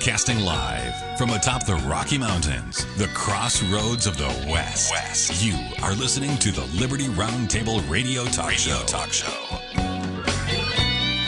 Broadcasting live from atop the Rocky Mountains, the crossroads of the West. You are listening to the Liberty RoundTable Radio Talk Show.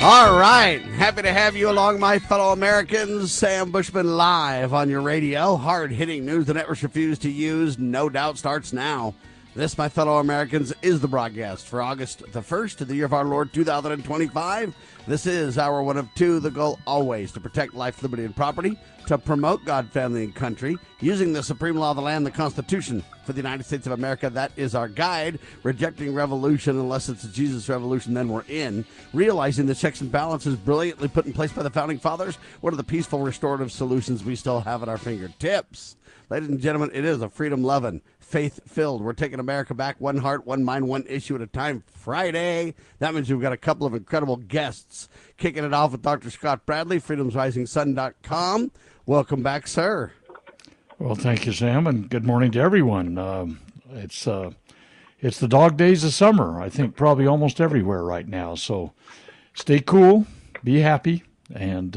All right. Happy to have you along, my fellow Americans. Sam Bushman live on your radio. Hard-hitting news the networks refuse to use, no doubt, starts now. This, my fellow Americans, is the broadcast for August the 1st of the year of our Lord 2025. This is hour one of two. The goal always to protect life, liberty, and property, to promote God, family, and country, using the supreme law of the land, the Constitution, for the United States of America. That is our guide. Rejecting revolution unless it's a Jesus revolution, then we're in. Realizing the checks and balances brilliantly put in place by the Founding Fathers. What are the peaceful restorative solutions we still have at our fingertips? Ladies and gentlemen, it is a freedom-loving, faith-filled, we're taking America back, one heart, one mind, one issue at a time Friday. That means we've got a couple of incredible guests. Kicking it off with Dr. Scott Bradley, freedomsrisingsun.com. Welcome back, sir. Well, thank you, Sam, and good morning to everyone. It's the dog days of summer, I think probably almost everywhere right now. So stay cool, be happy, and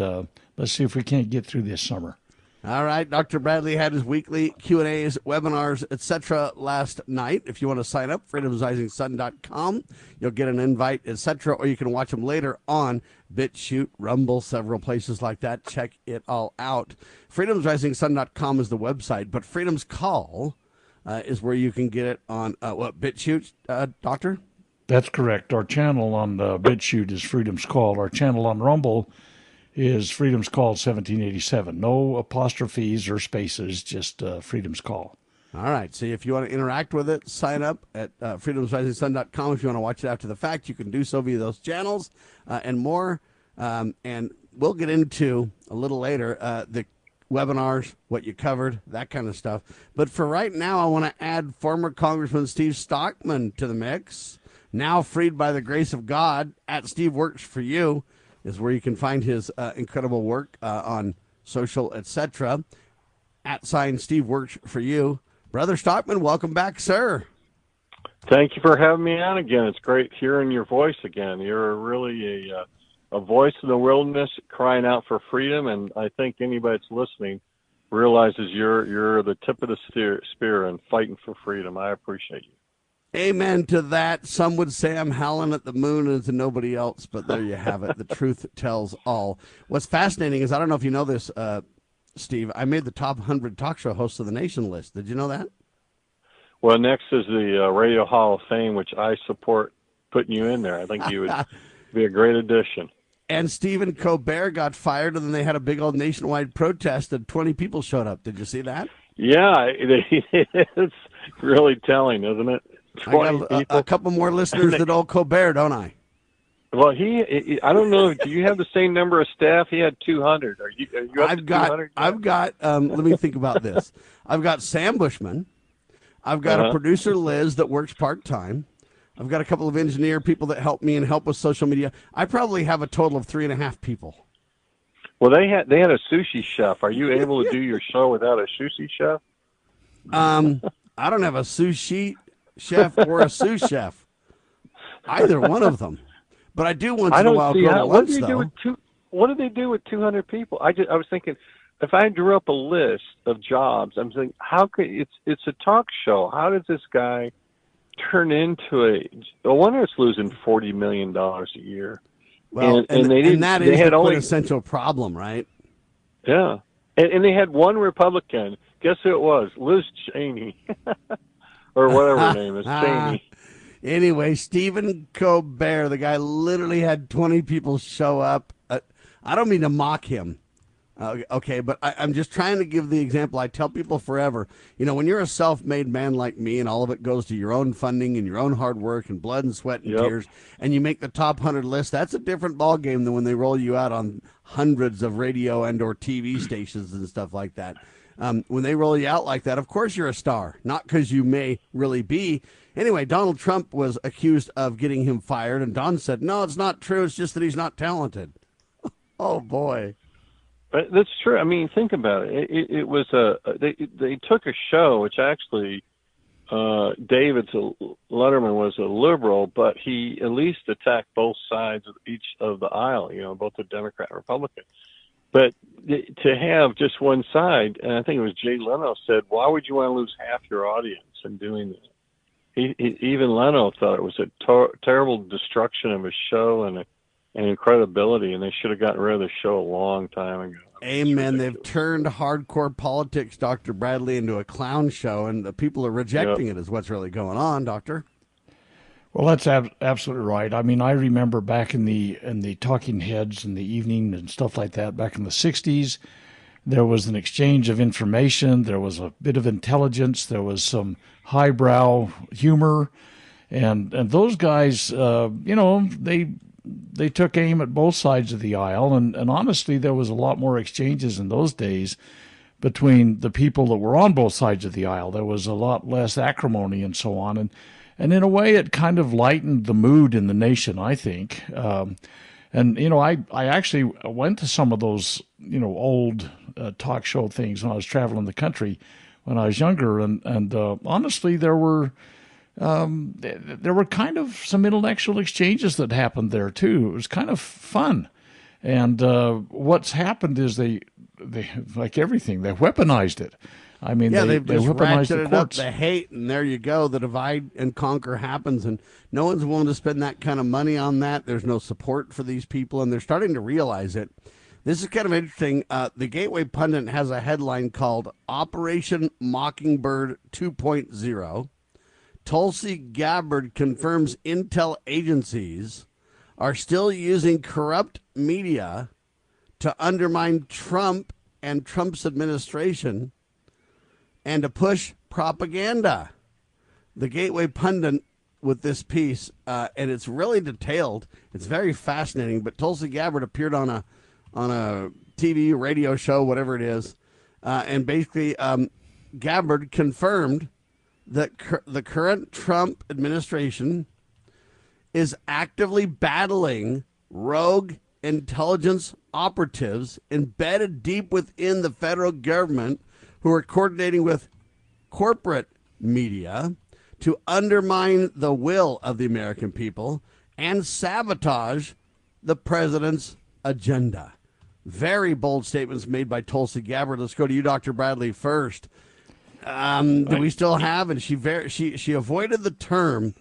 let's see if we can't get through this summer. All right, Dr. Bradley had his weekly Q&As, webinars, etc. last night. If you want to sign up, freedomsrisingsun.com. You'll get an invite, etc., or you can watch them later on BitChute, Rumble, several places like that. Check it all out. freedomsrisingsun.com is the website, but Freedom's Call is where you can get it on, BitChute, Doctor? That's correct. Our channel on BitChute is Freedom's Call. Our channel on Rumble is Freedom's Call 1787. No apostrophes or spaces, just Freedom's Call. All right. So if you want to interact with it, sign up at freedomsrisingsun.com. If you want to watch it after the fact, you can do so via those channels and more. And we'll get into a little later the webinars, what you covered, that kind of stuff. But for right now, I want to add former Congressman Steve Stockman to the mix. Now freed by the grace of God, at Steve Works for You is where you can find his incredible work on social, etc. @ Steve Works for You. Brother Stockman, welcome back, sir. Thank you for having me on again. It's great hearing your voice again. You're really a voice in the wilderness crying out for freedom, and I think anybody that's listening realizes you're the tip of the spear and fighting for freedom. I appreciate you. Amen to that. Some would say I'm howling at the moon and to nobody else, but there you have it. The truth tells all. What's fascinating is, I don't know if you know this, Steve, I made the top 100 talk show hosts of the nation list. Did you know that? Well, next is the Radio Hall of Fame, which I support putting you in there. I think you would be a great addition. And Stephen Colbert got fired, and then they had a big old nationwide protest, and 20 people showed up. Did you see that? Yeah, it's really telling, isn't it? I got a couple more listeners than old Colbert, don't I? Well, I don't know. Do you have the same number of staff? He had 200. Are you up to 200? I've got, let me think about this. I've got Sam Bushman. I've got a producer, Liz, that works part-time. I've got a couple of engineer people that help me and help with social media. I probably have a total of 3.5 people. Well, they had a sushi chef. Are you able to do your show without a sushi chef? I don't have a sushi chef or a sous chef. Either one of them. But I do once in a while go to lunch, though. What do they do with 200 people? I was thinking, if I drew up a list of jobs, I'm thinking, how could it's a talk show? How does this guy turn into no wonder it's losing $40 million a year. Well, and that is the quintessential problem, right? Yeah. And they had one Republican. Guess who it was? Liz Cheney. Or whatever her name is, Cheney. Anyway, Stephen Colbert, the guy literally had 20 people show up. I don't mean to mock him, okay, but I'm just trying to give the example. I tell people forever, when you're a self-made man like me and all of it goes to your own funding and your own hard work and blood and sweat and tears, and you make the top 100 list, that's a different ballgame than when they roll you out on hundreds of radio and or TV stations and stuff like that. When they roll you out like that, of course you're a star, not because you may really be. Anyway, Donald Trump was accused of getting him fired, and Don said, no, it's not true. It's just that he's not talented. Oh, boy. But that's true. I mean, think about it. It was they took a show, which actually David Letterman was a liberal, but he at least attacked both sides of each of the aisle, both the Democrat and Republican. But to have just one side, and I think it was Jay Leno said, why would you want to lose half your audience in doing this? Even Leno thought it was a terrible destruction of his show and credibility, and they should have gotten rid of the show a long time ago. Amen. They've turned hardcore politics, Dr. Bradley, into a clown show, and the people are rejecting it is what's really going on, Doctor. Well, that's absolutely right. I mean, I remember back in the talking heads in the evening and stuff like that, back in the 60s, there was an exchange of information. There was a bit of intelligence. There was some highbrow humor. And those guys, they took aim at both sides of the aisle. And honestly, there was a lot more exchanges in those days between the people that were on both sides of the aisle. There was a lot less acrimony and so on. And in a way, it kind of lightened the mood in the nation, I think. I actually went to some of those, old talk show things when I was traveling the country when I was younger. And honestly, there were kind of some intellectual exchanges that happened there, too. It was kind of fun. And what's happened is they like everything, they weaponized it. I mean, they've just weaponized the ratcheted up courts. the hate, and there you go. The divide and conquer happens, and no one's willing to spend that kind of money on that. There's no support for these people, and they're starting to realize it. This is kind of interesting. The Gateway Pundit has a headline called Operation Mockingbird 2.0. Tulsi Gabbard confirms intel agencies are still using corrupt media to undermine Trump and Trump's administration and to push propaganda. The Gateway Pundit with this piece, and it's really detailed. It's very fascinating. But Tulsi Gabbard appeared on a TV, radio show, whatever it is, and basically Gabbard confirmed that the current Trump administration is actively battling rogue intelligence operatives embedded deep within the federal government who are coordinating with corporate media to undermine the will of the American people and sabotage the president's agenda. Very bold statements made by Tulsi Gabbard. Let's go to you, Dr. Bradley, first. Do we still have, and she avoided the term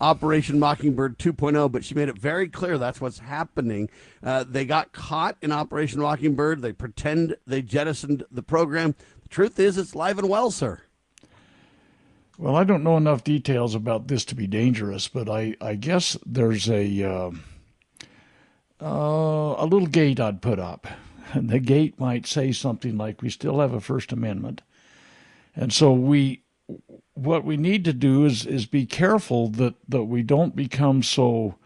Operation Mockingbird 2.0, but she made it very clear that's what's happening. They got caught in Operation Mockingbird. They pretend they jettisoned the program. The truth is it's live and well, sir. Well, I don't know enough details about this to be dangerous, but I guess there's a little gate I'd put up. And the gate might say something like, we still have a First Amendment. And so what we need to do is be careful that we don't become so,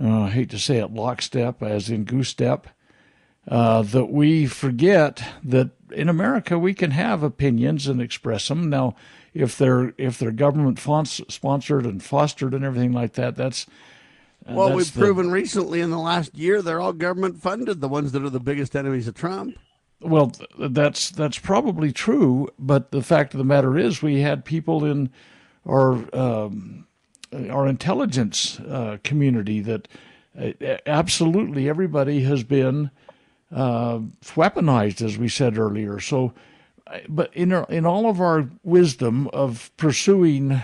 I hate to say it, lockstep, as in goose step, that we forget that in America we can have opinions and express them. Now, if they're government sponsored and fostered and everything like that, that's we've proven recently in the last year they're all government funded. The ones that are the biggest enemies of Trump. Well, that's probably true, but the fact of the matter is we had people in our intelligence community that absolutely everybody has been weaponized, as we said earlier. So, but in all of our wisdom of pursuing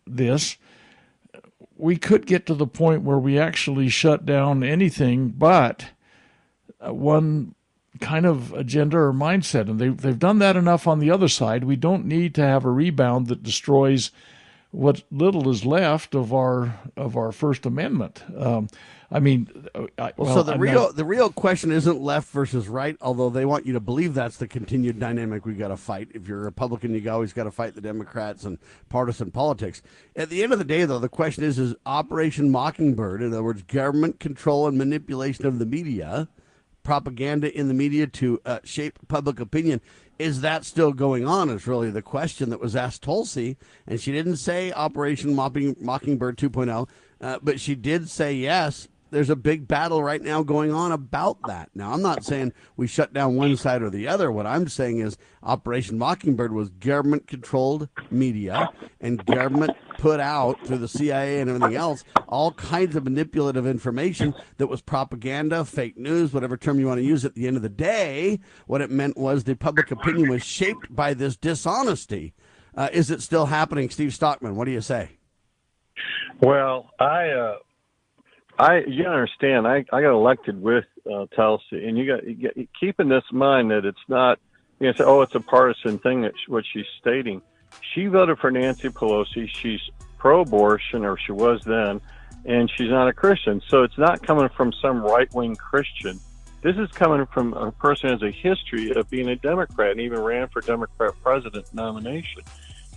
this, we could get to the point where we actually shut down anything but one kind of agenda or mindset, and they've done that enough on the other side. We don't need to have a rebound that destroys what little is left of our First Amendment. So the real question isn't left versus right, although they want you to believe that's the continued dynamic we got to fight. If you're a Republican, you always got to fight the Democrats and partisan politics. At the end of the day, though, the question is Operation Mockingbird, in other words, government control and manipulation of the media, propaganda in the media to shape public opinion. Is that still going on is really the question that was asked Tulsi, and she didn't say Operation Mockingbird 2.0, but she did say yes. there's a big battle right now going on about that. Now, I'm not saying we shut down one side or the other. What I'm saying is Operation Mockingbird was government-controlled media, and government put out through the CIA and everything else all kinds of manipulative information that was propaganda, fake news, whatever term you want to use. At the end of the day, what it meant was the public opinion was shaped by this dishonesty. Is it still happening? Steve Stockman, what do you say? Well, you understand, I got elected with Tulsi, and you got keep in this mind that it's not, you say, oh, it's a partisan thing, that's what she's stating. She voted for Nancy Pelosi. She's pro-abortion, or she was then, and she's not a Christian. So it's not coming from some right-wing Christian. This is coming from a person who has a history of being a Democrat and even ran for Democrat president nomination.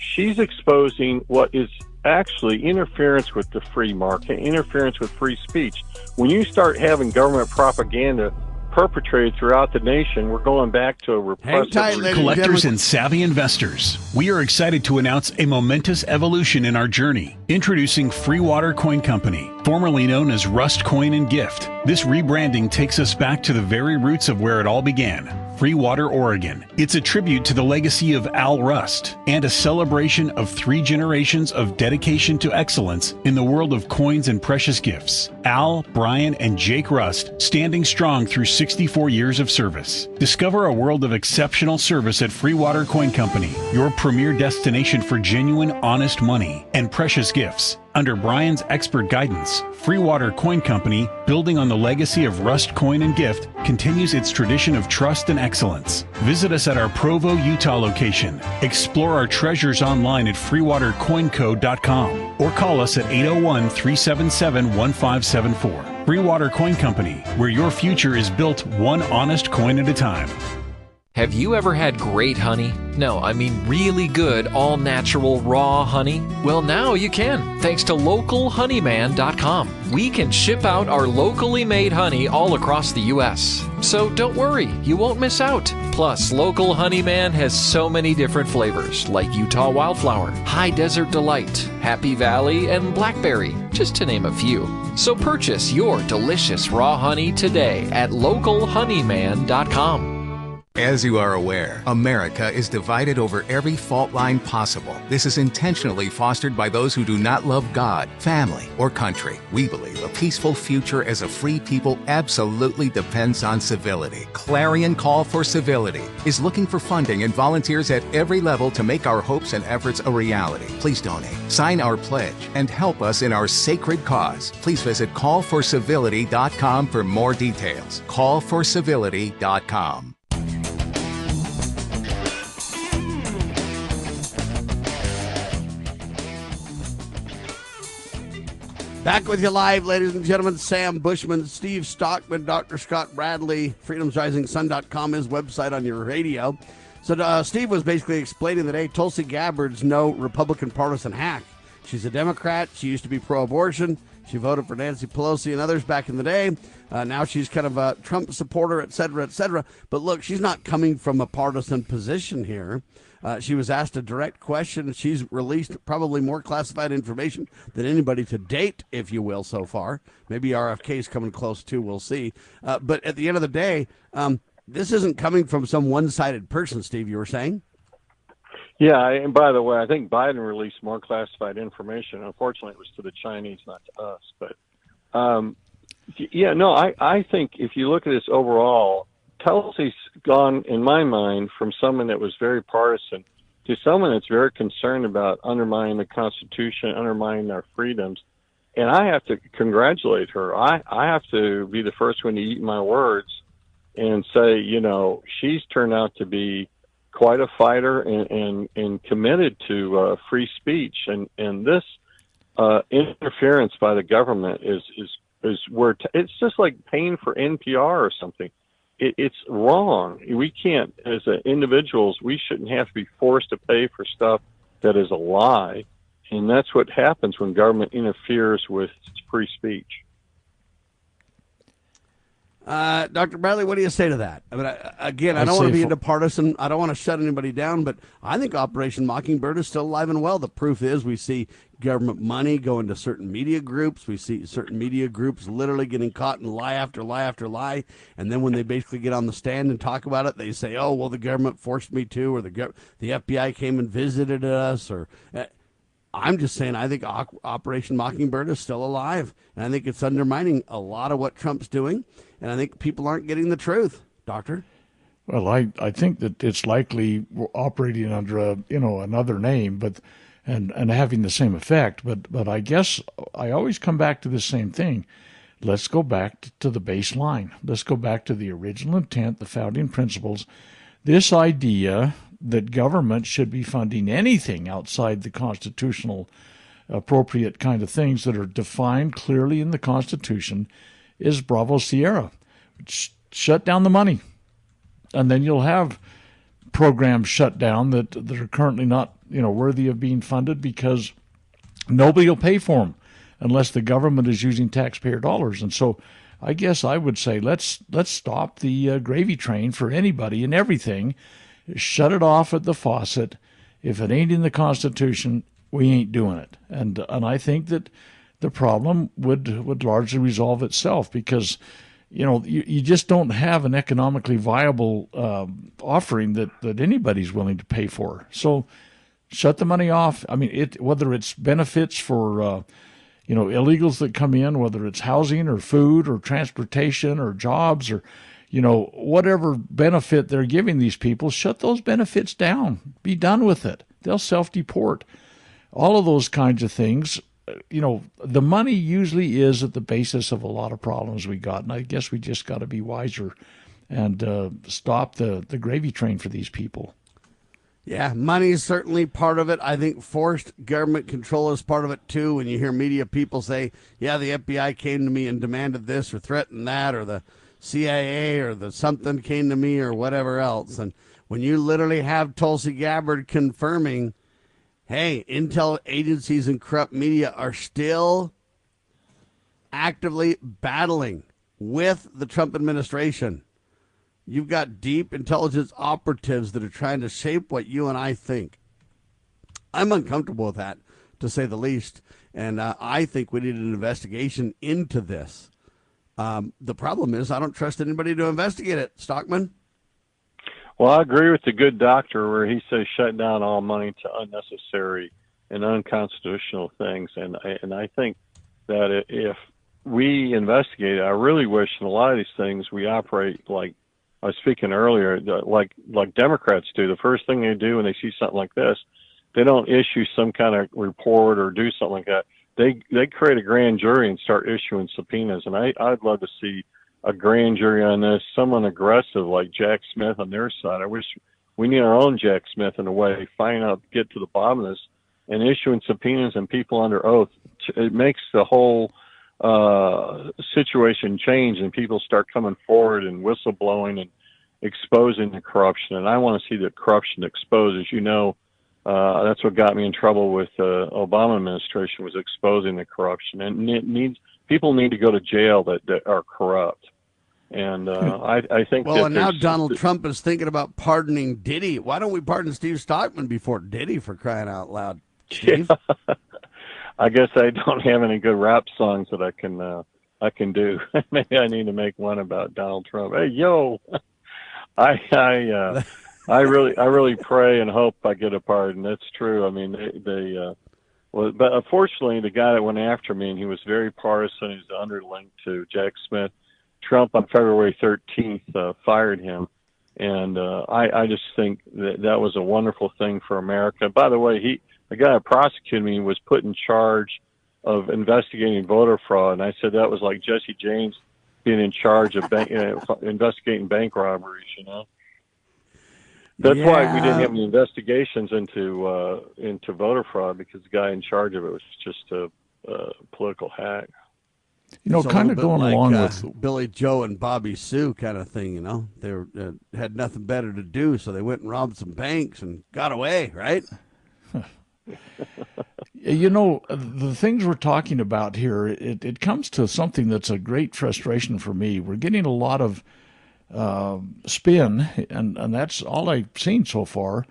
She's exposing what is actually interference with the free market, interference with free speech. When you start having government propaganda perpetrated throughout the nation, we're going back to a repressive collectors and savvy investors. We are excited to announce a momentous evolution in our journey. Introducing Free Water Coin Company, formerly known as Rust Coin and Gift. This rebranding takes us back to the very roots of where it all began. Free Water, Oregon. It's a tribute to the legacy of Al Rust and a celebration of 3 generations of dedication to excellence in the world of coins and precious gifts. Al, Brian, and Jake Rust standing strong through 64 years of service. Discover a world of exceptional service at Free Water Coin Company, your premier destination for genuine, honest money and precious gifts. Under Brian's expert guidance, Free Water Coin Company, building on the legacy of Rust Coin and Gift, continues its tradition of trust and excellence. Visit us at our Provo, Utah location. Explore our treasures online at freewatercoinco.com or call us at 801-377-1574. Free Water Coin Company, where your future is built one honest coin at a time. Have you ever had great honey? No, I mean really good, all-natural, raw honey? Well, now you can, thanks to localhoneyman.com. We can ship out our locally made honey all across the U.S. So don't worry, you won't miss out. Plus, Local Honeyman has so many different flavors, like Utah Wildflower, High Desert Delight, Happy Valley, and Blackberry, just to name a few. So purchase your delicious raw honey today at localhoneyman.com. As you are aware, America is divided over every fault line possible. This is intentionally fostered by those who do not love God, family, or country. We believe a peaceful future as a free people absolutely depends on civility. Clarion Call for Civility is looking for funding and volunteers at every level to make our hopes and efforts a reality. Please donate, sign our pledge, and help us in our sacred cause. Please visit callforcivility.com for more details. Callforcivility.com. Back with you live, ladies and gentlemen. Sam Bushman, Steve Stockman, Dr. Scott Bradley, freedomsrisingsun.com, his website on your radio. So Steve was basically explaining that, hey, Tulsi Gabbard's no Republican partisan hack. She's a Democrat. She used to be pro-abortion. She voted for Nancy Pelosi and others back in the day. Now she's kind of a Trump supporter, et cetera, et cetera. But look, she's not coming from a partisan position here. She was asked a direct question. She's released probably more classified information than anybody to date, if you will, so far. Maybe RFK's coming close too. We'll see. But at the end of the day, this isn't coming from some one-sided person, Steve, you were saying? Yeah, and by the way, I think Biden released more classified information. Unfortunately, it was to the Chinese, not to us. But, I think if you look at this overall, Tulsi's gone, in my mind, from someone that was very partisan to someone that's very concerned about undermining the Constitution, undermining our freedoms. And I have to congratulate her. I have to be the first one to eat my words and say, she's turned out to be quite a fighter and committed to free speech. And this interference by the government is where it's just like paying for NPR or something. It's wrong. We can't, as individuals, we shouldn't have to be forced to pay for stuff that is a lie. And that's what happens when government interferes with free speech. Dr. Bradley, what do you say to that? I mean, I don't want to be into partisan. I don't want to shut anybody down, but I think Operation Mockingbird is still alive and well. The proof is we see government money going to certain media groups. We see certain media groups literally getting caught in lie after lie after lie. And then when they basically get on the stand and talk about it, they say, oh, well, the government forced me to, or the FBI came and visited us, or... I'm just saying I think Operation Mockingbird is still alive, and I think it's undermining a lot of what Trump's doing, and I think people aren't getting the truth, Doctor. Well, I think that it's likely operating under another name, but and having the same effect. But I guess I always come back to the same thing. Let's go back to the baseline. Let's go back to the original intent, the founding principles. This idea that government should be funding anything outside the constitutional appropriate kind of things that are defined clearly in the Constitution is Bravo Sierra. Shut down the money. And then you'll have programs shut down that are currently not worthy of being funded because nobody will pay for them unless the government is using taxpayer dollars. And so I guess I would say let's stop the gravy train for anybody and everything. Shut it off at the faucet. If it ain't in the Constitution, we ain't doing it. And I think that the problem would largely resolve itself because, you just don't have an economically viable offering that anybody's willing to pay for. So shut the money off. I mean, whether it's benefits for illegals that come in, whether it's housing or food or transportation or jobs or whatever benefit they're giving these people, shut those benefits down. Be done with it. They'll self-deport. All of those kinds of things. The money usually is at the basis of a lot of problems we got, and I guess we just got to be wiser and stop the gravy train for these people. Yeah, money is certainly part of it. I think forced government control is part of it, too. When you hear media people say, yeah, the FBI came to me and demanded this or threatened that, or the CIA or the something came to me or whatever else. And when you literally have Tulsi Gabbard confirming, hey, intel agencies and corrupt media are still actively battling with the Trump administration. You've got deep intelligence operatives that are trying to shape what you and I think. I'm uncomfortable with that, to say the least. And I think we need an investigation into this. The problem is I don't trust anybody to investigate it. Stockman? Well, I agree with the good doctor where he says shut down all money to unnecessary and unconstitutional things. And I think that if we investigate, I really wish in a lot of these things we operate like I was speaking earlier, like Democrats do. The first thing they do when they see something like this, they don't issue some kind of report or do something like that. They create a grand jury and start issuing subpoenas. And I'd love to see a grand jury on this, someone aggressive like Jack Smith on their side. I wish we need our own Jack Smith in a way, find out, get to the bottom of this, and issuing subpoenas and people under oath. It makes the whole situation change, and people start coming forward and whistleblowing and exposing the corruption. And I want to see the corruption exposed. As you know, that's what got me in trouble with the Obama administration, was exposing the corruption. And people need to go to jail that are corrupt. And I think. Well, and now Donald Trump is thinking about pardoning Diddy. Why don't we pardon Steve Stockman before Diddy, for crying out loud, Steve? Yeah. I guess I don't have any good rap songs that I can do. Maybe I need to make one about Donald Trump. Hey, yo, I really pray and hope I get a pardon. That's true. I mean, but unfortunately, the guy that went after me, and he was very partisan. He's the underling to Jack Smith. Trump on February 13th fired him, and I just think that was a wonderful thing for America. By the way, the guy that prosecuted me was put in charge of investigating voter fraud, and I said that was like Jesse James being in charge of investigating bank robberies. That's why we didn't have any investigations into voter fraud, because the guy in charge of it was just a political hack. Kind of going along with Billy Joe and Bobby Sue kind of thing. They had nothing better to do, so they went and robbed some banks and got away, right? You know, the things we're talking about here, it comes to something that's a great frustration for me. We're getting a lot of spin, and that's all I've seen so far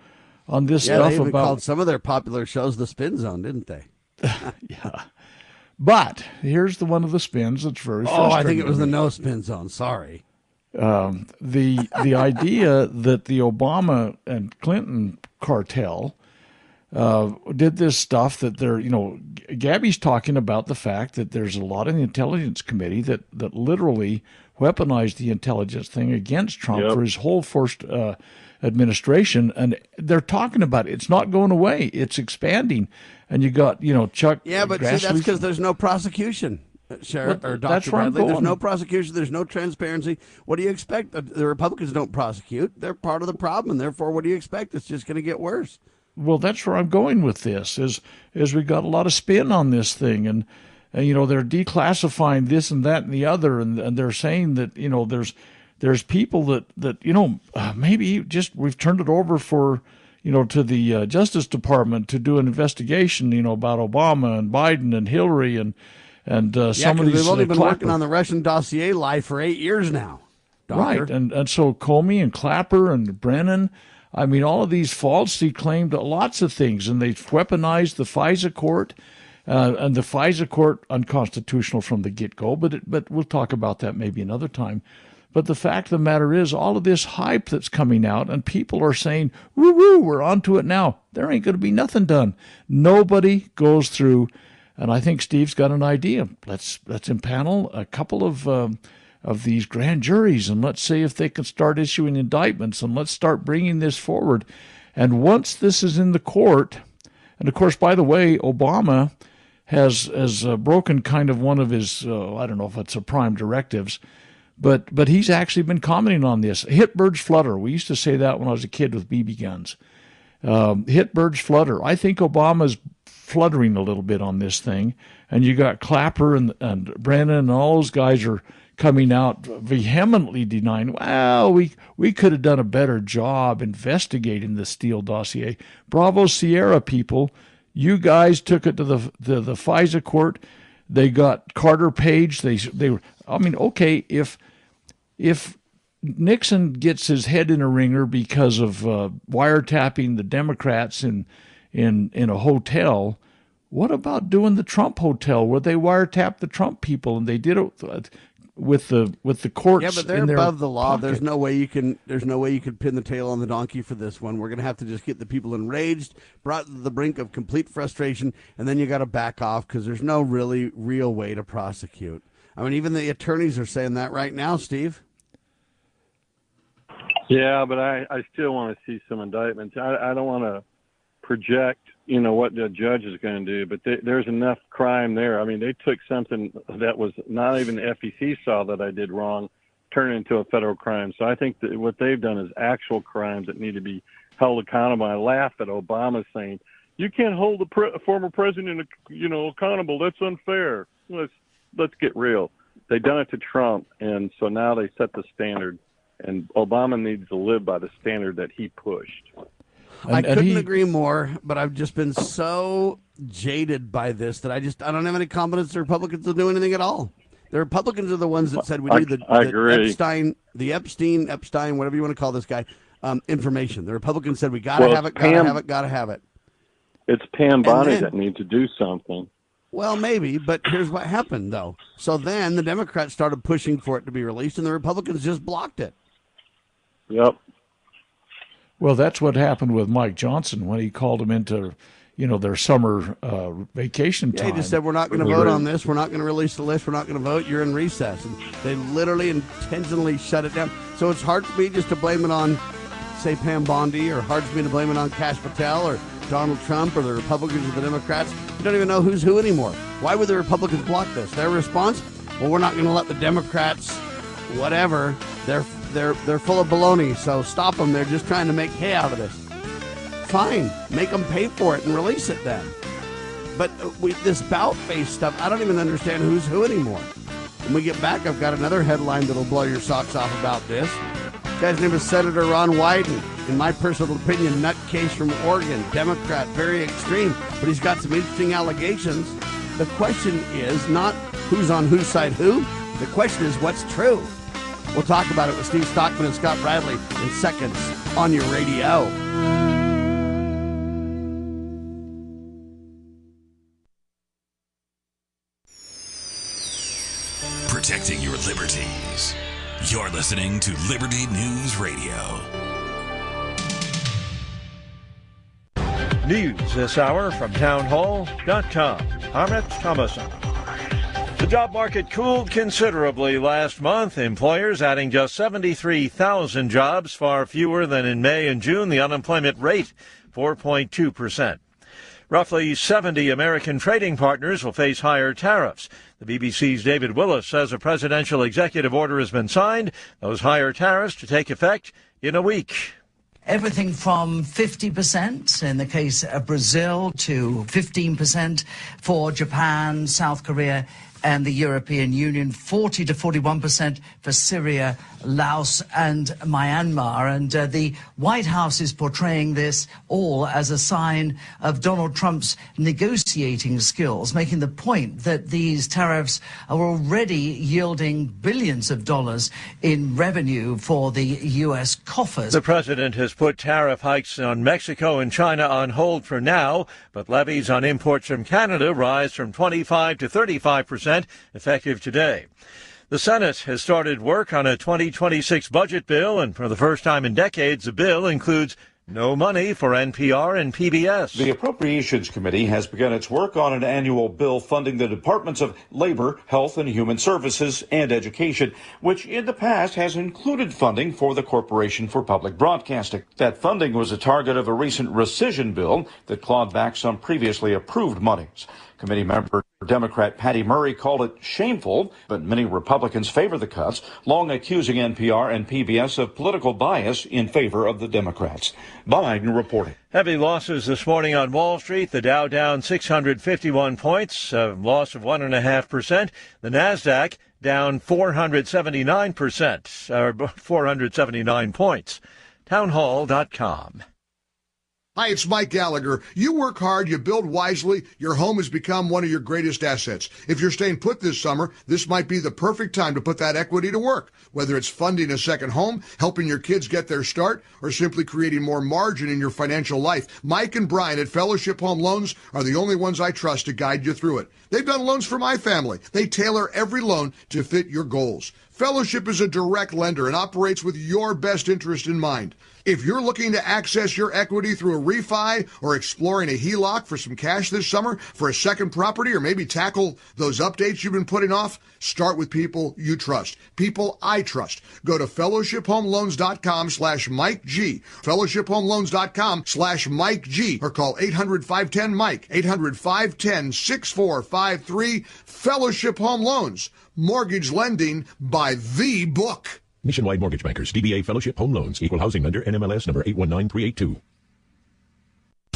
on this stuff they even about called some of their popular shows the Spin Zone, didn't they? Yeah. But here's the one of the spins that's very frustrating. Oh, I think it was the No Spin Zone. Sorry. The idea that the Obama and Clinton cartel did this stuff that they're, Gabby's talking about the fact that there's a lot in the Intelligence Committee that literally weaponized the intelligence thing against Trump for his whole first administration. And they're talking about it. It's not going away. It's expanding. And you got, Chuck. Yeah, but see, that's because there's no prosecution. Sheriff or Dr. Bradley. There's no prosecution. There's no transparency. What do you expect? The Republicans don't prosecute. They're part of the problem, and therefore, what do you expect? It's just going to get worse. Well, that's where I'm going with this. Is we got a lot of spin on this thing, and they're declassifying this and that and the other, and they're saying that there's people that maybe just we've turned it over for to the Justice Department to do an investigation about Obama and Biden and Hillary and some of these. They've only been working on the Russian dossier lie for 8 years now, Doctor. Right, and so Comey and Clapper and Brennan. I mean, all of these falsely claimed lots of things, and they've weaponized the FISA court, and the FISA court unconstitutional from the get-go, but we'll talk about that maybe another time. But the fact of the matter is, all of this hype that's coming out, and people are saying, woo-woo, we're onto it now. There ain't going to be nothing done. Nobody goes through, and I think Steve's got an idea. Let's impanel a couple of these grand juries, and let's see if they can start issuing indictments, and let's start bringing this forward. And once this is in the court, and of course, by the way, Obama has broken kind of one of his, I don't know if it's a prime directives, but he's actually been commenting on this. Hit birds flutter. We used to say that when I was a kid with BB guns. Hit birds flutter. I think Obama's fluttering a little bit on this thing, and you got Clapper and Brennan and all those guys are coming out vehemently denying, well, we could have done a better job investigating the Steele dossier. Bravo Sierra people, you guys took it to the FISA court. They got Carter Page. They were. I mean, okay, if Nixon gets his head in a ringer because of wiretapping the Democrats in a hotel, what about doing the Trump hotel where they wiretapped the Trump people and they did it with the courts? Yeah, but they're above the law. Pocket. There's no way you can pin the tail on the donkey for this one. We're going to have to just get the people enraged, brought to the brink of complete frustration, and then you got to back off because there's no really real way to prosecute. I mean, even the attorneys are saying that right now, Steve. Yeah, but I still want to see some indictments. I don't want to project, what the judge is going to do, but there's enough crime there. I mean, they took something that was not even the FEC saw that I did wrong, turn it into a federal crime. So I think that what they've done is actual crimes that need to be held accountable. I laugh at Obama saying, you can't hold the former president, accountable. That's unfair. Let's get real. They've done it to Trump, and so now they set the standard, and Obama needs to live by the standard that he pushed. I couldn't agree more, but I've just been so jaded by this that I don't have any confidence the Republicans will do anything at all. The Republicans are the ones that said we need the Epstein, whatever you want to call this guy, information. The Republicans said we got to have it. It's Pam Bondi that needs to do something. Well, maybe, but here's what happened, though. So then the Democrats started pushing for it to be released, and the Republicans just blocked it. Yep. Well, that's what happened with Mike Johnson when he called them into, their summer vacation time. He just said, we're not going to vote on this. We're not going to release the list. We're not going to vote. You're in recess. And they literally intentionally shut it down. So it's hard for me just to blame it on, say, Pam Bondi, or hard for me to blame it on Kash Patel or Donald Trump or the Republicans or the Democrats. You don't even know who's who anymore. Why would the Republicans block this? Their response? Well, we're not going to let the Democrats, whatever. They're full of baloney, so stop them. They're just trying to make hay out of this. Fine. Make them pay for it and release it then. But with this bout-based stuff, I don't even understand who's who anymore. When we get back, I've got another headline that'll blow your socks off about this. Guy's name is Senator Ron Wyden. In my personal opinion, nutcase from Oregon, Democrat, very extreme, but he's got some interesting allegations. The question is not who's on whose side who. The question is what's true. We'll talk about it with Steve Stockman and Scott Bradley in seconds on your radio. Protecting your liberties. You're listening to Liberty News Radio. News this hour from townhall.com. Hamid Thomason. The job market cooled considerably last month. Employers adding just 73,000 jobs, far fewer than in May and June. The unemployment rate, 4.2%. Roughly 70 American trading partners will face higher tariffs. The BBC's David Willis says a presidential executive order has been signed. Those higher tariffs to take effect in a week. Everything from 50% in the case of Brazil to 15% for Japan, South Korea, and the European Union, 40 to 41% for Syria, Laos, and Myanmar. And the White House is portraying this all as a sign of Donald Trump's negotiating skills, making the point that these tariffs are already yielding billions of dollars in revenue for the U.S. coffers. The president has put tariff hikes on Mexico and China on hold for now, but levies on imports from Canada rise from 25 to 35%. Effective today. The Senate has started work on a 2026 budget bill, and for the first time in decades, the bill includes no money for NPR and PBS. The Appropriations Committee has begun its work on an annual bill funding the Departments of Labor, Health and Human Services, and Education, which in the past has included funding for the Corporation for Public Broadcasting. That funding was a target of a recent rescission bill that clawed back some previously approved monies. Committee member Democrat Patty Murray called it shameful, but many Republicans favor the cuts, long accusing NPR and PBS of political bias in favor of the Democrats. Biden reporting. Heavy losses this morning on Wall Street. The Dow down 651 points, a loss of 1.5%. The Nasdaq down 479 points. Townhall.com. Hi, it's Mike Gallagher. You work hard, you build wisely, your home has become one of your greatest assets. If you're staying put this summer, this might be the perfect time to put that equity to work. Whether it's funding a second home, helping your kids get their start, or simply creating more margin in your financial life, Mike and Brian at Fellowship Home Loans are the only ones I trust to guide you through it. They've done loans for my family. They tailor every loan to fit your goals. Fellowship is a direct lender and operates with your best interest in mind. If you're looking to access your equity through a refi or exploring a HELOC for some cash this summer for a second property, or maybe tackle those updates you've been putting off, start with people you trust. People I trust. Go to fellowshiphomeloans.com/Mike G. fellowshiphomeloans.com/Mike G. or call 800-510-MIKE. 800-510-6453. Fellowship Home Loans. Mortgage lending by the book. Nationwide Mortgage Bankers, DBA Fellowship Home Loans, Equal Housing Lender, NMLS number 819382.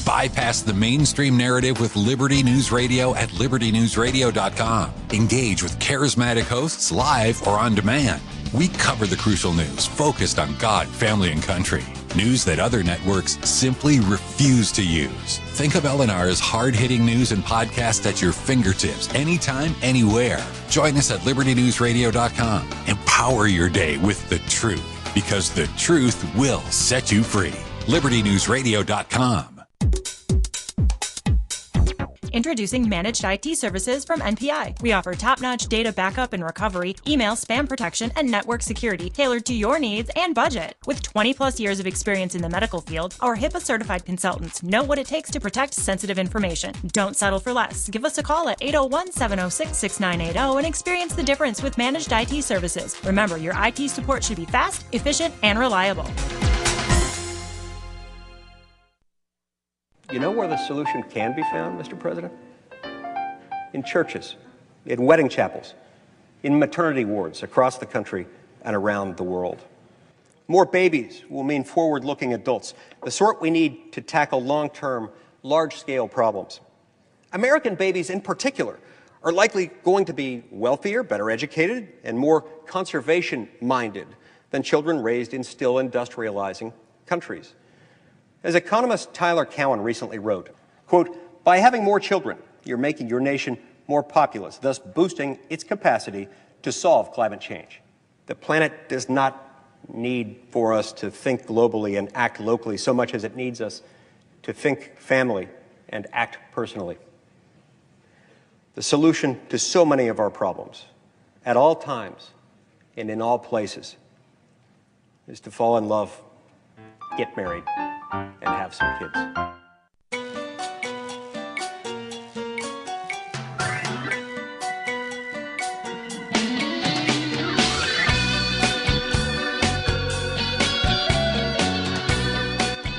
Bypass the mainstream narrative with Liberty News Radio at libertynewsradio.com. Engage with charismatic hosts live or on demand. We cover the crucial news focused on God, family, and country. News that other networks simply refuse to use. Think of LNR's hard-hitting news and podcasts at your fingertips, anytime, anywhere. Join us at libertynewsradio.com. Empower your day with the truth, because the truth will set you free. libertynewsradio.com. Introducing Managed IT Services from NPI. We offer top-notch data backup and recovery, email spam protection, and network security tailored to your needs and budget. With 20-plus years of experience in the medical field, our HIPAA-certified consultants know what it takes to protect sensitive information. Don't settle for less. Give us a call at 801-706-6980 and experience the difference with Managed IT Services. Remember, your IT support should be fast, efficient, and reliable. You know where the solution can be found, Mr. President? In churches, in wedding chapels, in maternity wards across the country and around the world. More babies will mean forward-looking adults, the sort we need to tackle long-term, large-scale problems. American babies in particular are likely going to be wealthier, better educated, and more conservation-minded than children raised in still industrializing countries. As economist Tyler Cowen recently wrote, quote, "By having more children, you're making your nation more populous, thus boosting its capacity to solve climate change. The planet does not need for us to think globally and act locally so much as it needs us to think family and act personally. The solution to so many of our problems, at all times and in all places, is to fall in love, get married, and have some kids."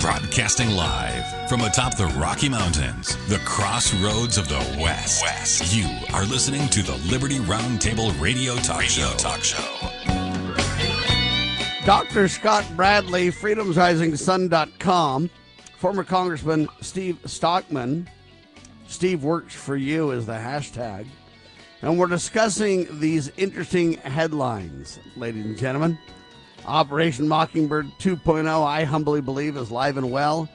Broadcasting live from atop the Rocky Mountains, the crossroads of the West. You are listening to the Liberty RoundTable Radio Talk Show. Dr. Scott Bradley, freedomsrisingsun.com, former Congressman Steve Stockman. Steve works for you is the hashtag. And we're discussing these interesting headlines, ladies and gentlemen. Operation Mockingbird 2.0, I humbly believe, is live and well.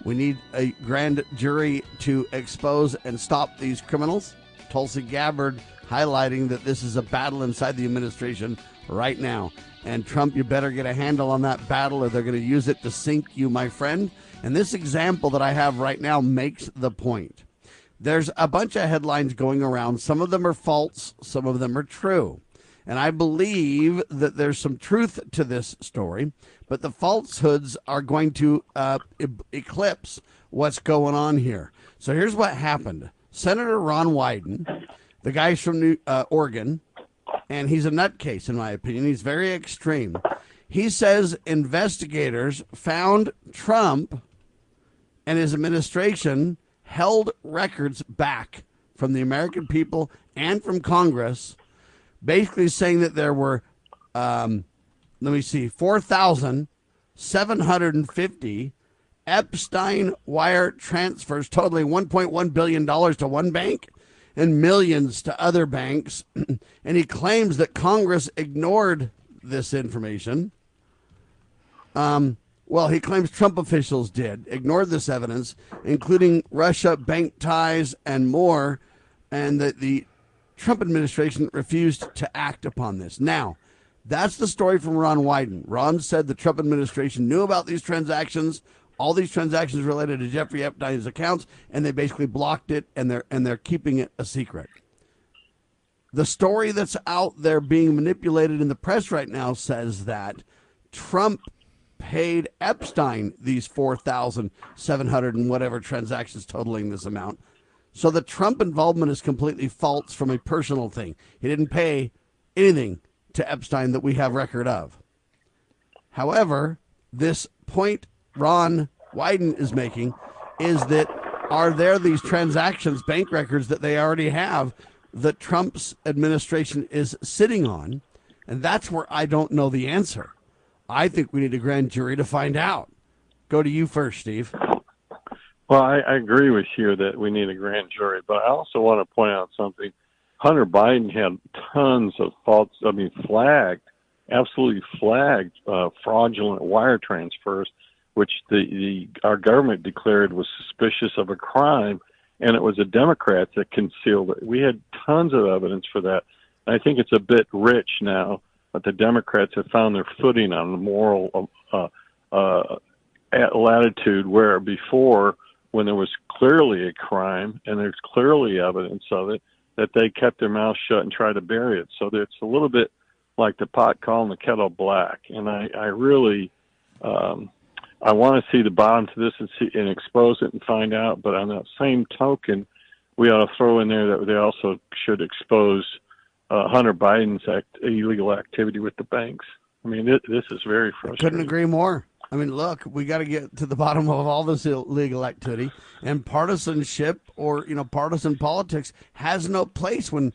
We need a grand jury to expose and stop these criminals. Tulsi Gabbard highlighting that this is a battle inside the administration right now. And Trump, you better get a handle on that battle or they're going to use it to sink you, my friend. And this example that I have right now makes the point. There's a bunch of headlines going around. Some of them are false. Some of them are true. And I believe that there's some truth to this story, but the falsehoods are going to eclipse what's going on here. So here's what happened. Senator Ron Wyden, the guy's from Oregon, and he's a nutcase, in my opinion. He's very extreme. He says investigators found Trump and his administration held records back from the American people and from Congress, basically saying that there were, 4,750 Epstein wire transfers totaling $1.1 billion to one bank and millions to other banks. And he claims that Congress ignored this information. He claims Trump officials ignored this evidence, including Russia, bank ties, and more, and that the Trump administration refused to act upon this. Now, that's the story from Ron Wyden. Ron said the Trump administration knew about these transactions, all these transactions related to Jeffrey Epstein's accounts, and they basically blocked it, and they're keeping it a secret. The story that's out there being manipulated in the press right now says that Trump paid Epstein these 4,700 and whatever transactions totaling this amount. So the Trump involvement is completely false from a personal thing. He didn't pay anything to Epstein that we have record of. However, this point Ron Wyden is making is that are there these transactions, bank records that they already have that Trump's administration is sitting on? And that's where I don't know the answer. I think we need a grand jury to find out. Go to you first, Steve. Well, I agree with you that we need a grand jury, but I also want to point out something. Hunter Biden had tons of absolutely flagged fraudulent wire transfers, which our government declared was suspicious of a crime, and it was the Democrats that concealed it. We had tons of evidence for that. And I think it's a bit rich now, but the Democrats have found their footing on the moral latitude, where before, when there was clearly a crime and there's clearly evidence of it, that they kept their mouth shut and tried to bury it. So it's a little bit like the pot calling the kettle black. And I really, I want to see the bottom to this and expose it and find out. But on that same token, we ought to throw in there that they also should expose Hunter Biden's illegal activity with the banks. I mean, this is very frustrating. Couldn't agree more. I mean, look, we got to get to the bottom of all this illegal activity, and partisanship or, partisan politics has no place when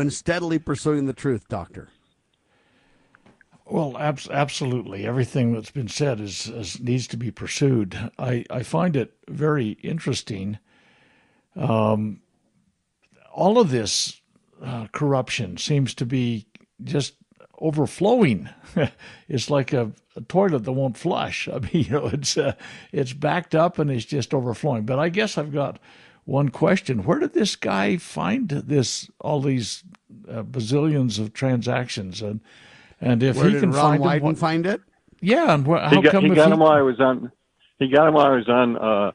steadily pursuing the truth, Doctor. Well, absolutely. Everything that's been said needs to be pursued. I find it very interesting. All of this corruption seems to be just overflowing. It's like a toilet that won't flush. I mean, it's backed up and it's just overflowing. But I guess I've got one question. Where did this guy find all these bazillions of transactions? And if Where he did can Ron find Wyden them, find it? yeah, and He got him while he was on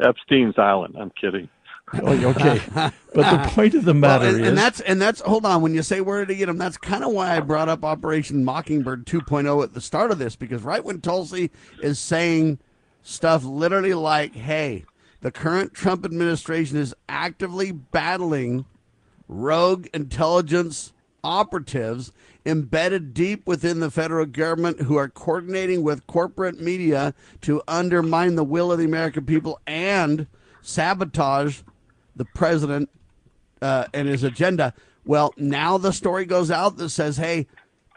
Epstein's island. I'm kidding. Okay, but the point of the matter is, and that's hold on. When you say where did he get them, that's kind of why I brought up Operation Mockingbird 2.0 at the start of this, because right when Tulsi is saying stuff literally like, "Hey, the current Trump administration is actively battling rogue intelligence operatives embedded deep within the federal government who are coordinating with corporate media to undermine the will of the American people and sabotage the president and his agenda." Well, now the story goes out that says, hey,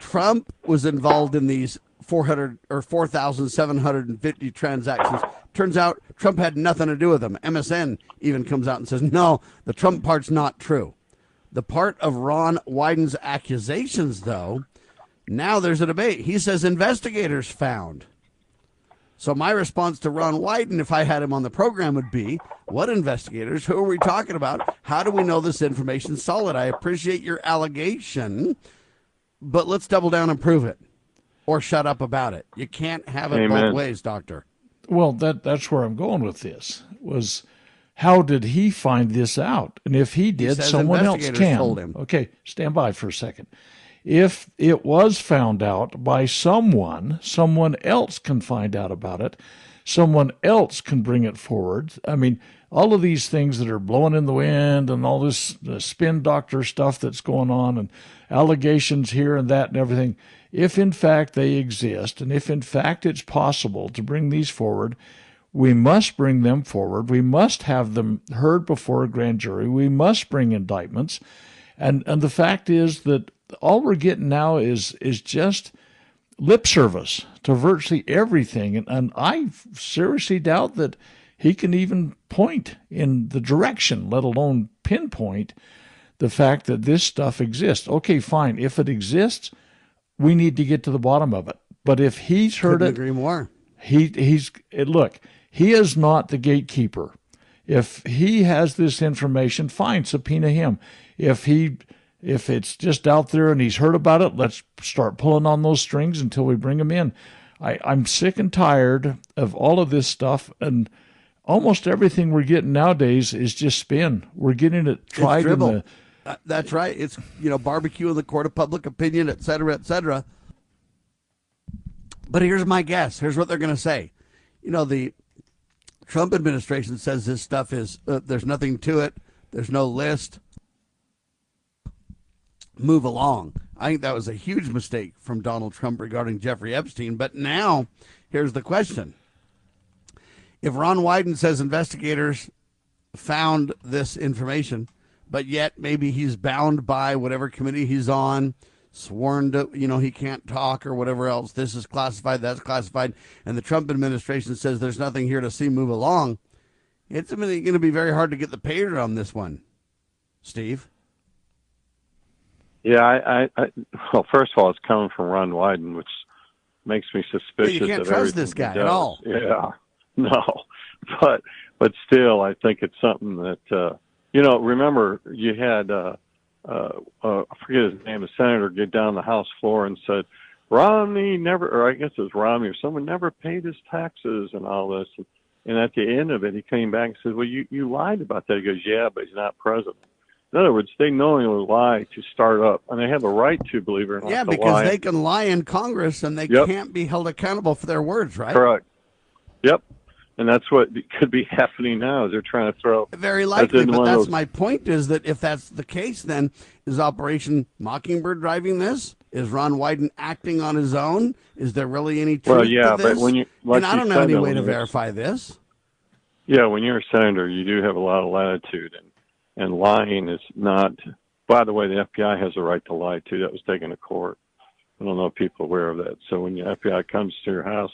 Trump was involved in these 4,750 transactions. Turns out Trump had nothing to do with them. MSN even comes out and says, no, the Trump part's not true. The part of Ron Wyden's accusations, though, now there's a debate. He says investigators found. So my response to Ron Wyden, if I had him on the program, would be, what investigators? Who are we talking about? How do we know this information's solid? I appreciate your allegation, but let's double down and prove it. Or shut up about it. You can't have it both ways, Doctor. Well, that's where I'm going with this, was how did he find this out? And if he did, someone else can. Told him. Okay, stand by for a second. If it was found out by someone else can find out about it. Someone else can bring it forward. I mean, all of these things that are blowing in the wind and all this spin doctor stuff that's going on and allegations here and that and everything, if in fact they exist and if in fact it's possible to bring these forward, we must bring them forward. We must have them heard before a grand jury. We must bring indictments. And the fact is that all we're getting now is just lip service to virtually everything. And I seriously doubt that he can even point in the direction, let alone pinpoint the fact that this stuff exists. Okay, fine. If it exists, we need to get to the bottom of it. But if he's heard Couldn't agree more. Look, he is not the gatekeeper. If he has this information, fine, subpoena him. If it's just out there and he's heard about it, let's start pulling on those strings until we bring him in. I'm sick and tired of all of this stuff, and almost everything we're getting nowadays is just spin. We're getting it tried in the... That's right. It's, barbecue in the court of public opinion, et cetera, et cetera. But here's my guess. Here's what they're going to say. The Trump administration says this stuff is, there's nothing to it. There's no list. Move along. I think that was a huge mistake from Donald Trump regarding Jeffrey Epstein. But now, here's the question. If Ron Wyden says investigators found this information, but yet maybe he's bound by whatever committee he's on, sworn to, he can't talk or whatever else, this is classified, that's classified, and the Trump administration says there's nothing here to see move along, it's going to be very hard to get the paydirt on this one. Steve? Yeah, well, first of all, it's coming from Ron Wyden, which makes me suspicious. You can't of trust this guy at all. Yeah, no, but still, I think it's something that remember you had I forget his name, a senator get down the House floor and said Romney never, or I guess it was Romney or someone, never paid his taxes and all this, and at the end of it, he came back and said, "Well, you lied about that." He goes, "Yeah, but he's not president." In other words, they knowingly lie to start up, and they have a right to, believe it or not. Yeah, because they can lie in Congress, and they can't be held accountable for their words, right? Correct. Yep. And that's what could be happening now, is they're trying to throw... Very likely, but that's my point, is that if that's the case, then is Operation Mockingbird driving this? Is Ron Wyden acting on his own? Is there really any truth to this? But when you... and I don't know any way to verify this. Yeah, when you're a senator, you do have a lot of latitude, and lying is not... By the way, the FBI has a right to lie, too. That was taken to court. I don't know if people are aware of that. So when the FBI comes to your house...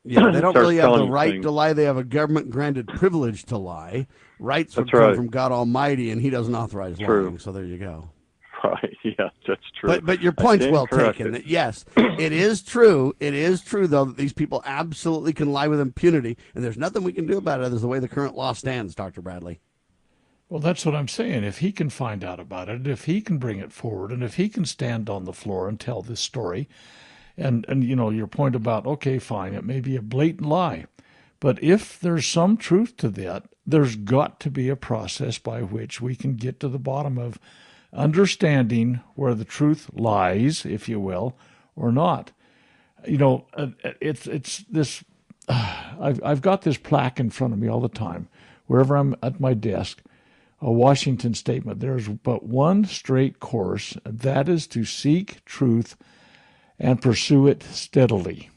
Yeah, they don't really have the right to lie. They have a government-granted privilege to lie. Rights would come from God Almighty, and He doesn't authorize lying. So there you go. Right. Yeah, that's true. But your point's well corrected. taken. That yes, it is true. It is true, though, that these people absolutely can lie with impunity, and there's nothing we can do about it as the way the current law stands, Dr. Bradley. Well, that's what I'm saying. If he can find out about it, if he can bring it forward, and if he can stand on the floor and tell this story, and you know, your point about, okay, fine, it may be a blatant lie, but if there's some truth to that, there's got to be a process by which we can get to the bottom of understanding where the truth lies, if you will, or not. You know, it's this. I've got this plaque in front of me all the time, wherever I'm at my desk. A Washington statement. There's but one straight course, and that is to seek truth and pursue it steadily.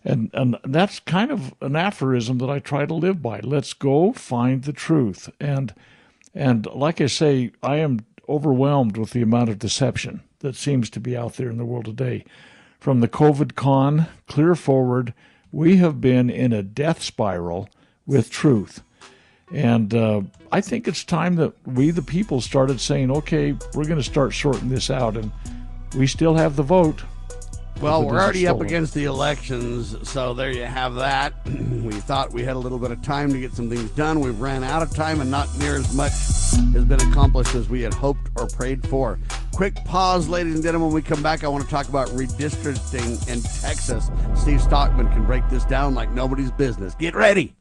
And that's kind of an aphorism that I try to live by. Let's go find the truth. And like I say, I am overwhelmed with the amount of deception that seems to be out there in the world today. From the COVID con clear forward, we have been in a death spiral with truth. And I think it's time that we, the people, started saying, okay, we're going to start sorting this out. And we still have the vote. Well, we're already up against the elections, so there you have that. We thought we had a little bit of time to get some things done. We've ran out of time, and not near as much has been accomplished as we had hoped or prayed for. Quick pause, ladies and gentlemen. When we come back, I want to talk about redistricting in Texas. Steve Stockman can break this down like nobody's business. Get ready.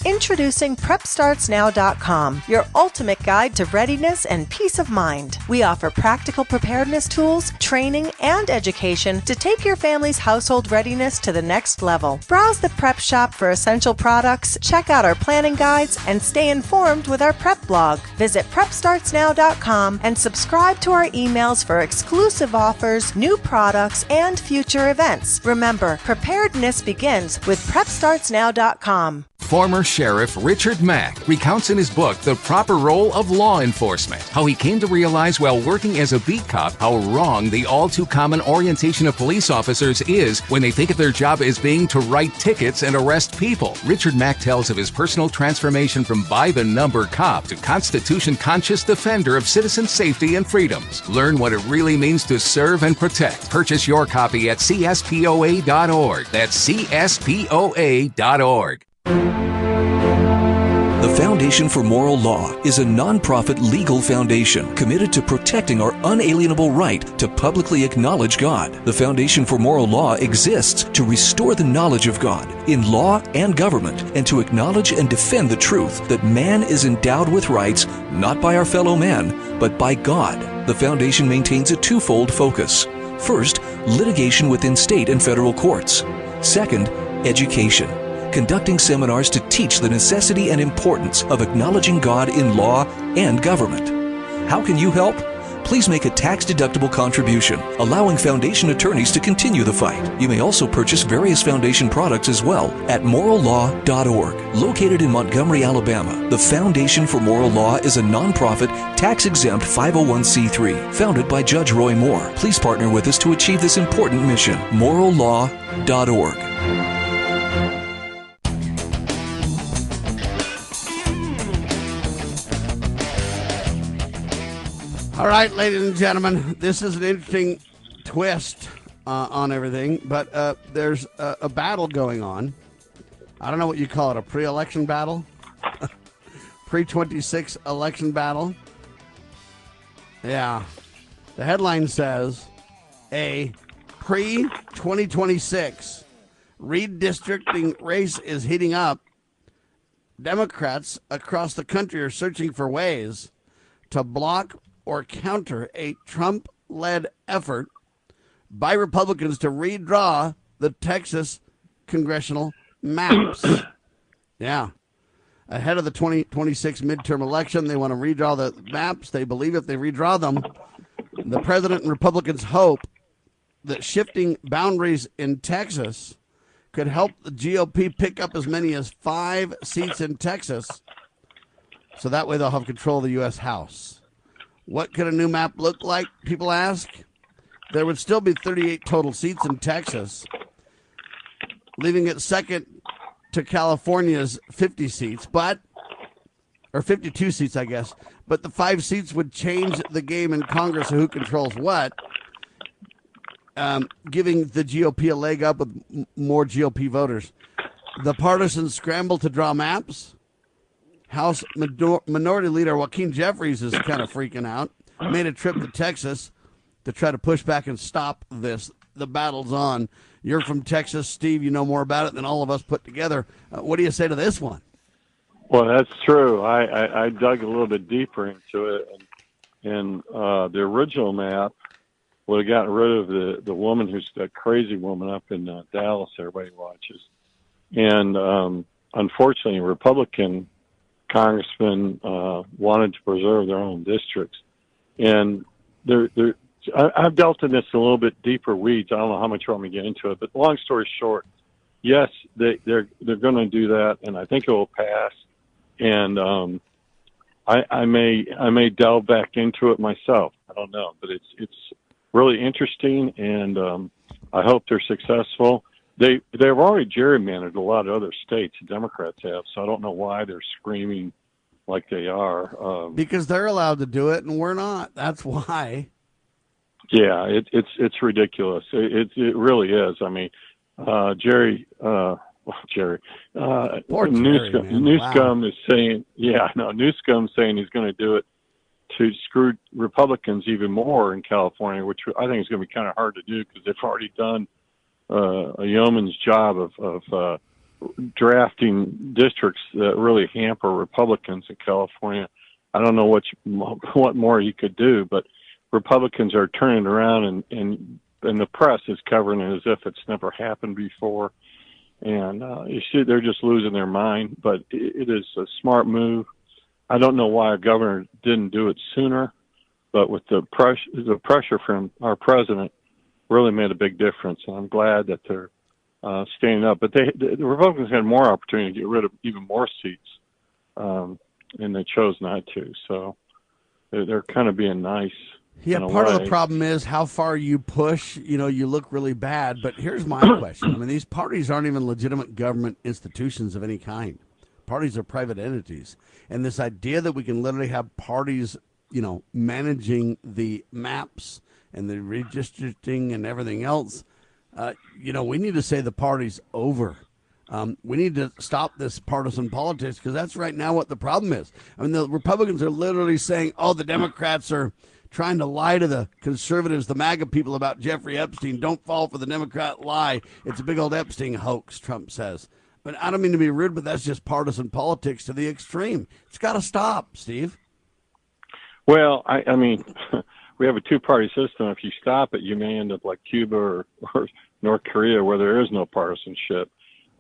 Introducing PrepStartsNow.com, your ultimate guide to readiness and peace of mind. We offer practical preparedness tools, training, and education to take your family's household readiness to the next level. Browse the prep shop for essential products, check out our planning guides, and stay informed with our prep blog. Visit PrepStartsNow.com and subscribe to our emails for exclusive offers, new products, and future events. Remember, preparedness begins with PrepStartsNow.com. Former Sheriff Richard Mack recounts in his book The Proper Role of Law Enforcement, how he came to realize while working as a beat cop how wrong the all-too-common orientation of police officers is when they think of their job as being to write tickets and arrest people. Richard Mack tells of his personal transformation from by-the-number cop to Constitution-conscious defender of citizen safety and freedoms. Learn what it really means to serve and protect. Purchase your copy at CSPOA.org. That's CSPOA.org. The Foundation for Moral Law is a nonprofit legal foundation committed to protecting our unalienable right to publicly acknowledge God. The Foundation for Moral Law exists to restore the knowledge of God in law and government and to acknowledge and defend the truth that man is endowed with rights not by our fellow man, but by God. The Foundation maintains a twofold focus. First, litigation within state and federal courts. Second, education. Conducting seminars to teach the necessity and importance of acknowledging God in law and government. How can you help? Please make a tax-deductible contribution, allowing Foundation attorneys to continue the fight. You may also purchase various Foundation products as well at morallaw.org. Located in Montgomery, Alabama, the Foundation for Moral Law is a nonprofit, tax-exempt 501c3 founded by Judge Roy Moore. Please partner with us to achieve this important mission. morallaw.org. All right, ladies and gentlemen, this is an interesting twist on everything, but there's a battle going on. I don't know what you call it, a pre-election battle? Pre-26 election battle? Yeah. The headline says, a pre-2026 redistricting race is heating up. Democrats across the country are searching for ways to block or counter a Trump-led effort by Republicans to redraw the Texas congressional maps. Yeah. Ahead of the 2026 midterm election, they want to redraw the maps. They believe if they redraw them, the president and Republicans hope that shifting boundaries in Texas could help the GOP pick up as many as 5 seats in Texas, so that way they'll have control of the U.S. House. What could a new map look like, people ask? There would still be 38 total seats in Texas, leaving it second to California's 50 seats. But or 52 seats, I guess. But the 5 seats would change the game in Congress of who controls what, giving the GOP a leg up with more GOP voters. The partisans scramble to draw maps. House Minority Leader Joaquin Jeffries is kind of freaking out. Made a trip to Texas to try to push back and stop this. The battle's on. You're from Texas, Steve. You know more about it than all of us put together. What do you say to this one? Well, that's true. I dug a little bit deeper into it, and the original map would have gotten rid of the woman who's a crazy woman up in Dallas everybody watches. And unfortunately, Republican congressmen wanted to preserve their own districts. And I've dealt in this a little bit deeper weeds. I don't know how much you want me to get into it, but long story short, yes, they're going to do that, and I think it will pass. And I may delve back into it myself. I don't know, but it's really interesting, and I hope they're successful. They've already gerrymandered a lot of other states. The Democrats have, so I don't know why they're screaming like they are. Because they're allowed to do it, and we're not. That's why. Yeah, it's ridiculous. It really is. I mean, Jerry. Newscomb is saying, Newscomb saying he's going to do it to screw Republicans even more in California, which I think is going to be kind of hard to do because they've already done a yeoman's job of drafting districts that really hamper Republicans in California. I don't know what more you could do, but Republicans are turning around and the press is covering it as if it's never happened before. And they're just losing their mind, but it is a smart move. I don't know why a governor didn't do it sooner, but with the pressure from our president really made a big difference. And I'm glad that they're standing up. But the Republicans had more opportunity to get rid of even more seats, and they chose not to. So they're kind of being nice. Yeah, part of the problem is how far you push, you look really bad. But here's my question. I mean, these parties aren't even legitimate government institutions of any kind. Parties are private entities. And this idea that we can literally have parties, managing the maps and the redistricting and everything else, we need to say the party's over. We need to stop this partisan politics because that's right now what the problem is. I mean, the Republicans are literally saying, the Democrats are trying to lie to the conservatives, the MAGA people about Jeffrey Epstein. Don't fall for the Democrat lie. It's a big old Epstein hoax, Trump says. But I don't mean to be rude, but that's just partisan politics to the extreme. It's got to stop, Steve. Well, I mean, we have a two-party system. If you stop it, you may end up like Cuba or North Korea where there is no partisanship.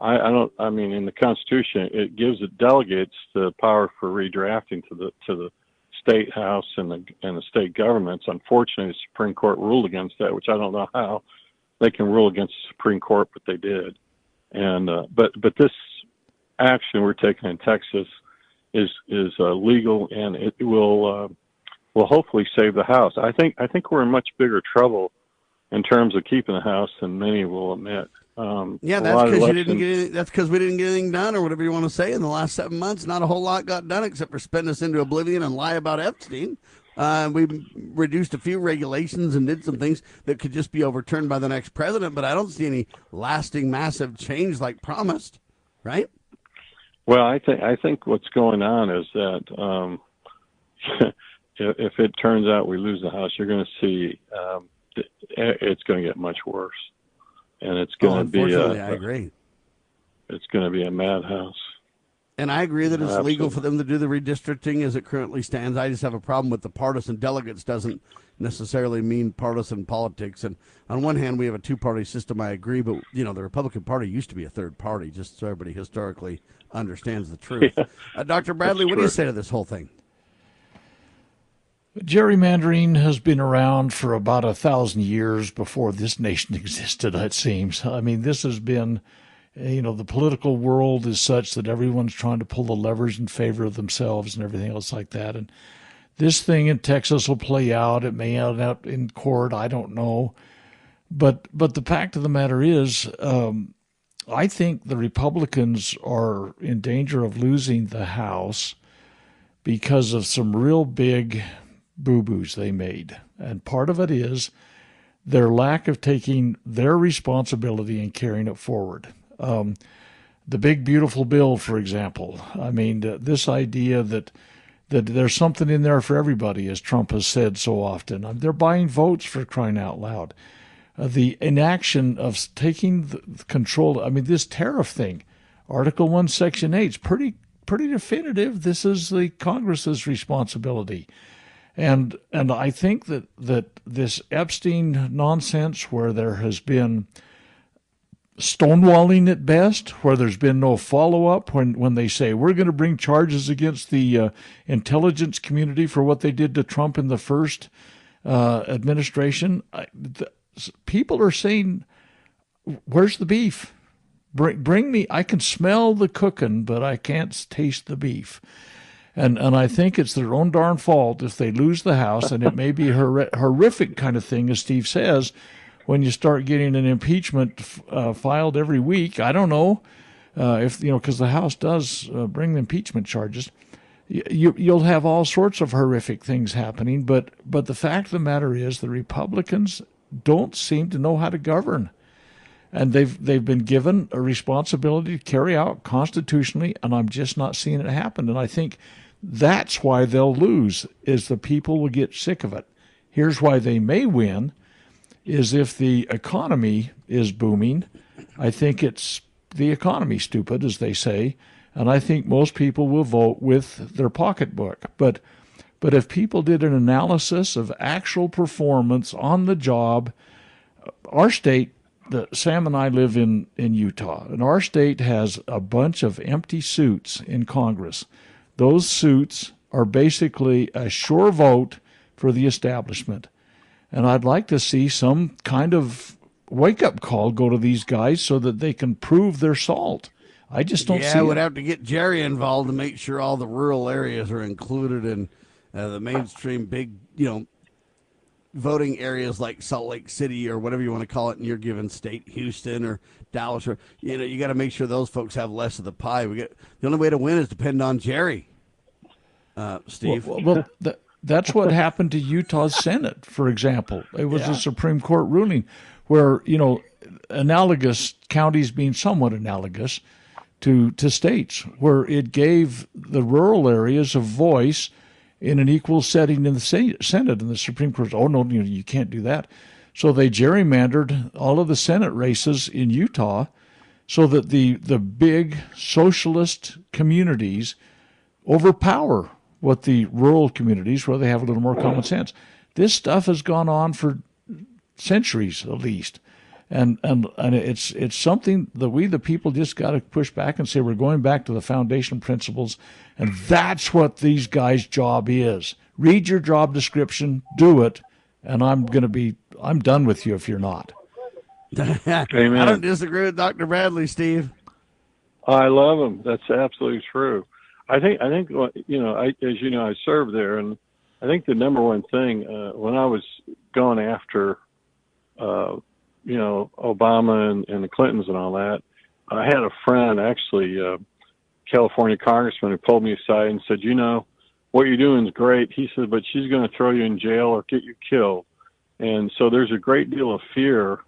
I mean, in the Constitution, it gives the delegates the power for redrafting to the state house and the state governments. Unfortunately, the Supreme Court ruled against that, which I don't know how they can rule against the Supreme Court, but they did. And but this action we're taking in Texas is legal, and it will hopefully save the House. I think we're in much bigger trouble in terms of keeping the House than many will admit. That's because we didn't get anything done, or whatever you want to say, in the last 7 months. Not a whole lot got done except for spin us into oblivion and lie about Epstein. We reduced a few regulations and did some things that could just be overturned by the next president, but I don't see any lasting, massive change like promised, right? Well, I think what's going on is that if it turns out we lose the House, you're going to see it's going to get much worse. And it's going to be I agree. It's going to be a madhouse. And I agree that it's legal for them to do the redistricting as it currently stands. I just have a problem with the partisan delegates doesn't necessarily mean partisan politics. And on one hand, we have a two-party system, I agree, but, the Republican Party used to be a third party, just so everybody historically understands the truth. Yeah, Dr. Bradley, what do you say to this whole thing? Gerrymandering has been around for about 1,000 years before this nation existed, it seems. I mean, this has been, the political world is such that everyone's trying to pull the levers in favor of themselves and everything else like that. And this thing in Texas will play out. It may end up in court. I don't know. But the fact of the matter is, I think the Republicans are in danger of losing the House because of some real big boo-boos they made. And part of it is their lack of taking their responsibility and carrying it forward. The big, beautiful bill, for example. I mean, this idea that there's something in there for everybody, as Trump has said so often. They're buying votes, for crying out loud. The inaction of taking the control, I mean, this tariff thing, Article 1, Section 8, is pretty definitive. This is the Congress's responsibility. And I think that this Epstein nonsense, where there has been stonewalling at best, where there's been no follow-up, when they say we're going to bring charges against the intelligence community for what they did to Trump in the first administration, people are saying, where's the beef? Bring me, I can smell the cooking, but I can't taste the beef. And I think it's their own darn fault if they lose the House, and it may be a horrific kind of thing, as Steve says, when you start getting an impeachment filed every week. I don't know if, because the House does bring the impeachment charges. You'll have all sorts of horrific things happening, but the fact of the matter is the Republicans don't seem to know how to govern. And they've been given a responsibility to carry out constitutionally, and I'm just not seeing it happen. And I think that's why they'll lose, is the people will get sick of it. Here's why they may win, is if the economy is booming. I think it's the economy, stupid, as they say, and I think most people will vote with their pocketbook. But if people did an analysis of actual performance on the job, our state, Sam and I live in Utah, and our state has a bunch of empty suits in Congress. Those suits are basically a sure vote for the establishment. And I'd like to see some kind of wake-up call go to these guys so that they can prove their salt. I just don't see it. Yeah, would have to get Jerry involved to make sure all the rural areas are included in the mainstream big, voting areas like Salt Lake City or whatever you want to call it in your given state, Houston or Dallas, or you got to make sure those folks have less of the pie. The only way to win is depend on Jerry. Steve. Well, that's what happened to Utah's Senate, for example. It was a Supreme Court ruling where analogous counties being somewhat analogous to states, where it gave the rural areas a voice in an equal setting in the Senate, and the Supreme Court, oh, no, you can't do that. So they gerrymandered all of the Senate races in Utah so that the big socialist communities overpower what the rural communities, where they have a little more common sense. This stuff has gone on for centuries at least. And it's something that we, the people, just got to push back and say we're going back to the foundation principles, and that's what these guys' job is. Read your job description, do it, and I'm done with you if you're not. Amen. I don't disagree with Dr. Bradley, Steve. I love him. That's absolutely true. I think as you know, I served there, and I think the number one thing when I was going after Obama and the Clintons and all that, I had a friend, actually, California congressman, who pulled me aside and said, what you're doing is great. He said, but she's going to throw you in jail or get you killed. And so there's a great deal of fear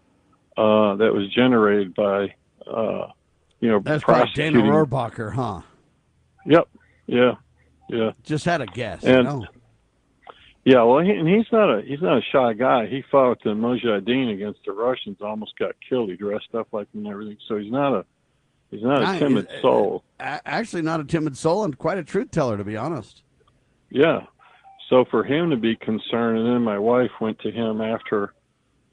that was generated by, that's probably Dana Rohrabacher, huh? Yep. Yeah. Just had a guess. And, yeah, well, he's not a shy guy. He fought the Mujahideen against the Russians, almost got killed. He dressed up like them and everything. So he's not a timid soul. Actually, not a timid soul, and quite a truth teller, to be honest. Yeah. So for him to be concerned, and then my wife went to him after,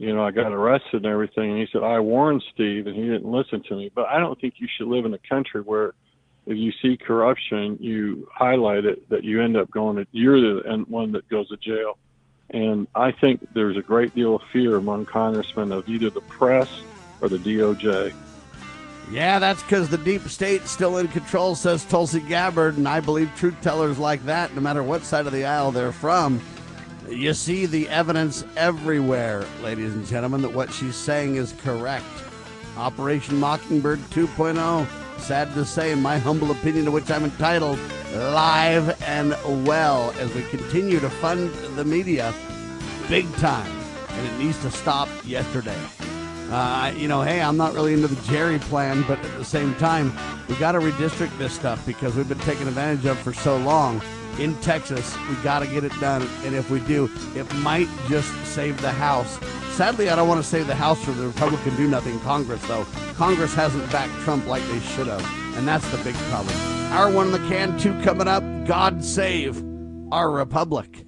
I got arrested and everything, and he said, I warned Steve, and he didn't listen to me. But I don't think you should live in a country where if you see corruption, you highlight it, that you end up you're the one that goes to jail. And I think there's a great deal of fear among congressmen of either the press or the DOJ. Yeah, that's because the deep state's still in control, says Tulsi Gabbard, and I believe truth tellers like that, no matter what side of the aisle they're from, you see the evidence everywhere, ladies and gentlemen, that what she's saying is correct. Operation Mockingbird 2.0. Sad to say, in my humble opinion, to which I'm entitled, live and well as we continue to fund the media big time, and it needs to stop yesterday. Hey, I'm not really into the Jerry plan, but at the same time, we got to redistrict this stuff because we've been taken advantage of for so long. In Texas, we got to get it done, and if we do, it might just save the House. Sadly, I don't want to save the House for the Republican do-nothing Congress, though. Congress hasn't backed Trump like they should have, and that's the big problem. Hr.1 in the can, 2 coming up. God save our republic.